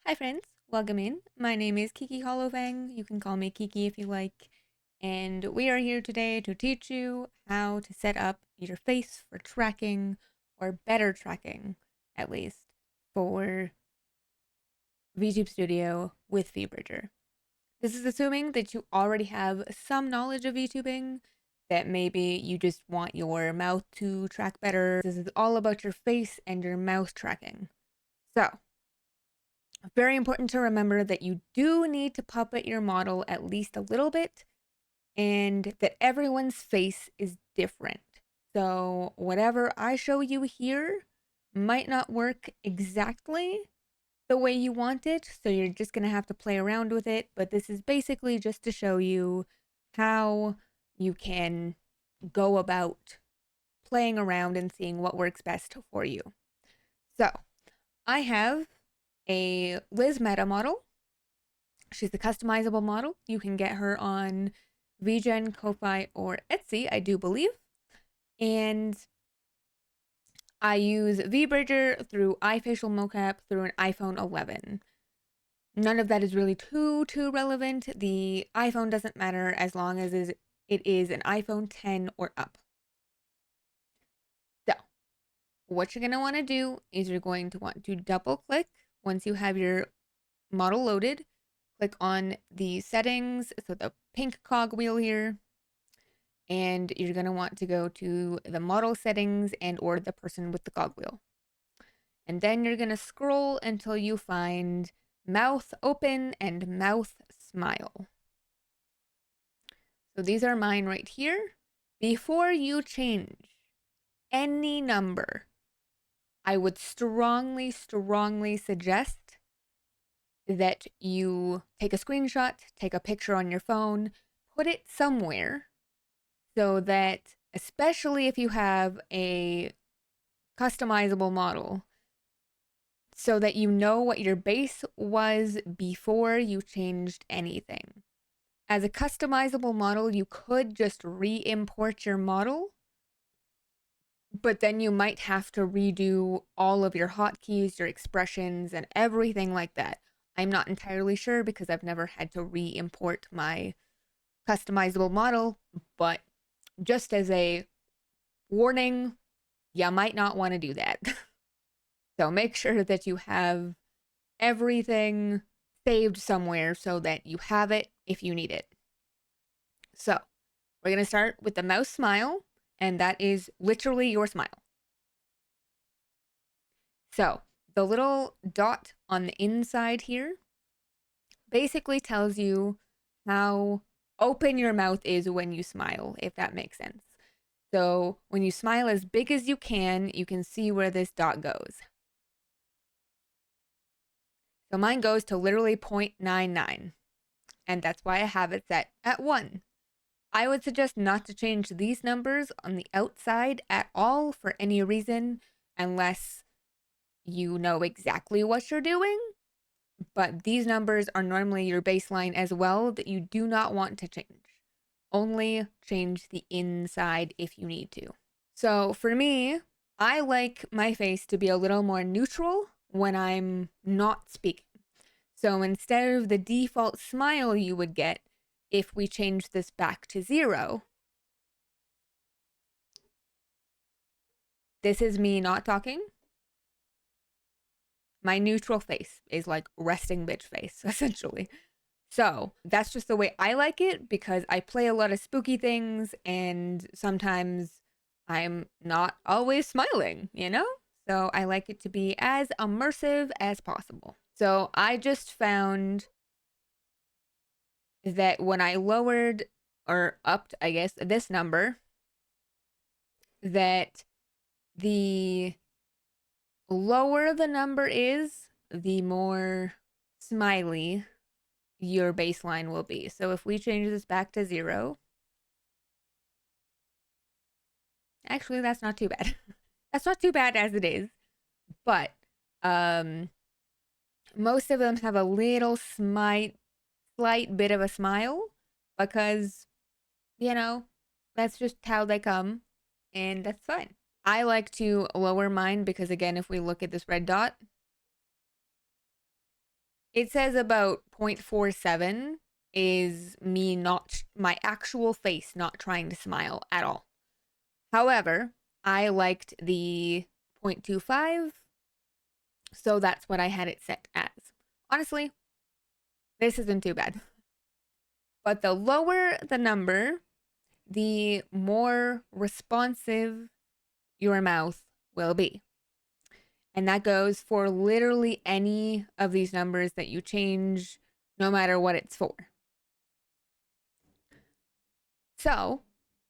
Hi friends, welcome in. My name is KikiHollowfang. You can call me Kiki if you like. And we are here today to teach you how to set up your face for tracking, or better tracking, at least, for VTube Studio with VBridger. This is assuming that you already have some knowledge of VTubing, that maybe you just want your mouth to track better. This is all about your face and your mouth tracking. So, very important to remember that you do need to puppet your model at least a little bit, and that everyone's face is different. So whatever I show you here might not work exactly the way you want it, so you're just going to have to play around with it, but this is basically just to show you how you can go about playing around and seeing what works best for you. So I have a Liz Meta model. She's the customizable model. You can get her on VGen, Ko-Fi, or Etsy, I do believe. And I use VBridger through iFacial mocap through an iPhone 11. None of that is really too relevant. The iPhone doesn't matter as long as it is an iPhone 10 or up. So, what you're going to want to do is you're going to want to double click once you have your model loaded. Click on the settings, so the pink cog wheel here, and you're going to want to go to the model settings and or the person with the cog wheel. And then you're going to scroll until you find mouth open and mouth smile. So these are mine right here. Before you change any number, I would strongly suggest that you take a screenshot, take a picture on your phone, put it somewhere so that, especially if you have a customizable model, so that you know what your base was before you changed anything. As a customizable model, you could just re-import your model, but then you might have to redo all of your hotkeys, your expressions, and everything like that. I'm not entirely sure because I've never had to re-import my customizable model, but just as a warning, you might not want to do that. So make sure that you have everything saved somewhere so that you have it if you need it. So we're going to start with the mouse smile, and that is literally your smile. So the little dot on the inside here basically tells you how open your mouth is when you smile, if that makes sense. So when you smile as big as you can see where this dot goes. So mine goes to literally 0.99, and that's why I have it set at 1. I would suggest not to change these numbers on the outside at all for any reason, unless you know exactly what you're doing. But these numbers are normally your baseline as well that you do not want to change. Only change the inside if you need to. So for me, I like my face to be a little more neutral when I'm not speaking. So instead of the default smile you would get if we change this back to 0, this is me not talking. My neutral face is like resting bitch face, essentially. So that's just the way I like it because I play a lot of spooky things and sometimes I'm not always smiling, you know? So I like it to be as immersive as possible. So I just found that when I lowered or upped, I guess, this number, that the lower the number is, the more smiley your baseline will be. So if we change this back to 0, actually that's not too bad. That's not too bad as it is, but most of them have a little slight bit of a smile because, you know, that's just how they come, and that's fine. I like to lower mine because, again, if we look at this red dot, It says about 0.47 is me not, my actual face not trying to smile at all. However, I liked the 0.25, so that's what I had it set as. Honestly, this isn't too bad. But the lower the number, the more responsive your mouth will be. And that goes for literally any of these numbers that you change, no matter what it's for. So,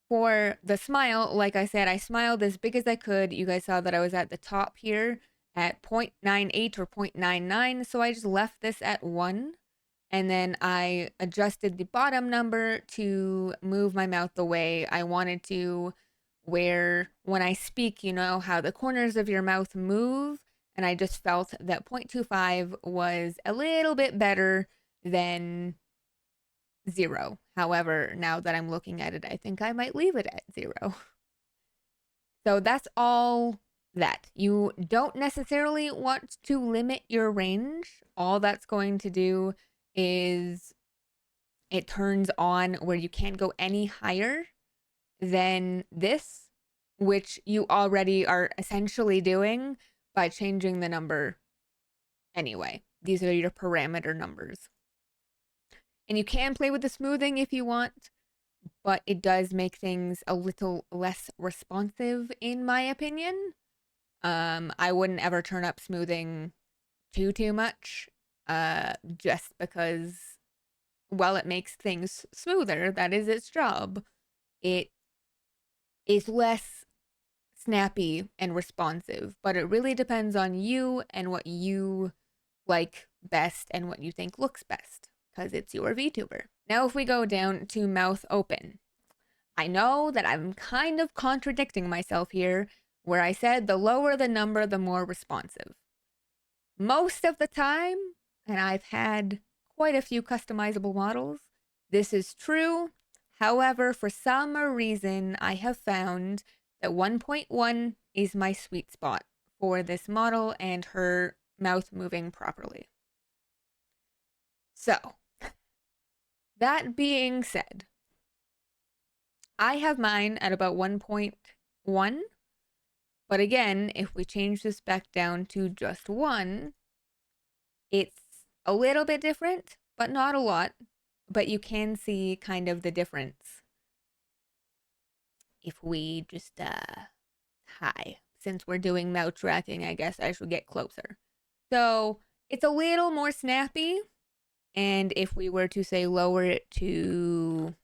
for the smile, like I said, I smiled as big as I could. You guys saw that I was at the top here at 0.98 or 0.99. So I just left this at 1. And then I adjusted the bottom number to move my mouth the way I wanted to, where when I speak, you know how the corners of your mouth move. And I just felt that 0.25 was a little bit better than 0. However, now that I'm looking at it, I think I might leave it at 0. So that's all that. You don't necessarily want to limit your range. All that's going to do is it turns on where you can't go any higher than this, which you already are essentially doing by changing the number anyway. These are your parameter numbers. And you can play with the smoothing if you want, but it does make things a little less responsive, in my opinion. I wouldn't ever turn up smoothing too much, just because while it makes things smoother, that is its job, it is less snappy and responsive. But it really depends on you and what you like best and what you think looks best, because it's your VTuber. Now, if we go down to mouth open, I know that I'm kind of contradicting myself here, where I said the lower the number, the more responsive. Most of the time, and I've had quite a few customizable models, this is true. However, for some reason, I have found that 1.1 is my sweet spot for this model and her mouth moving properly. So, that being said, I have mine at about 1.1. But again, if we change this back down to just 1, it's a little bit different, but not a lot. But you can see kind of the difference. If we just, since we're doing mouth tracking, I guess I should get closer. So it's a little more snappy. And if we were to say lower it to,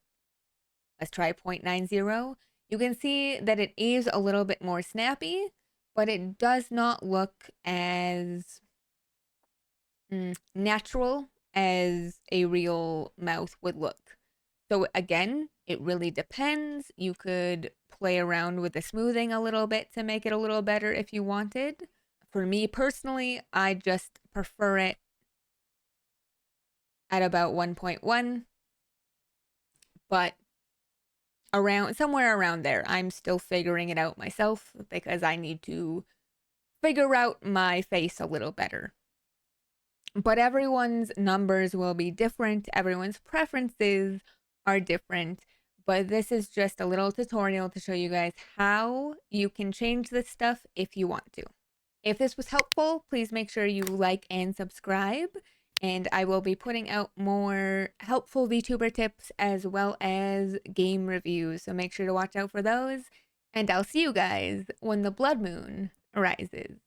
let's try 0.90, you can see that it is a little bit more snappy, but it does not look as natural as a real mouth would look. So again, it really depends. You could play around with the smoothing a little bit to make it a little better if you wanted. For me personally, I just prefer it at about 1.1, but somewhere around there. I'm still figuring it out myself because I need to figure out my face a little better. But everyone's numbers will be different. Everyone's preferences are different. But this is just a little tutorial to show you guys how you can change this stuff if you want to. If this was helpful, please make sure you like and subscribe. And I will be putting out more helpful VTuber tips as well as game reviews. So make sure to watch out for those. And I'll see you guys when the blood moon rises.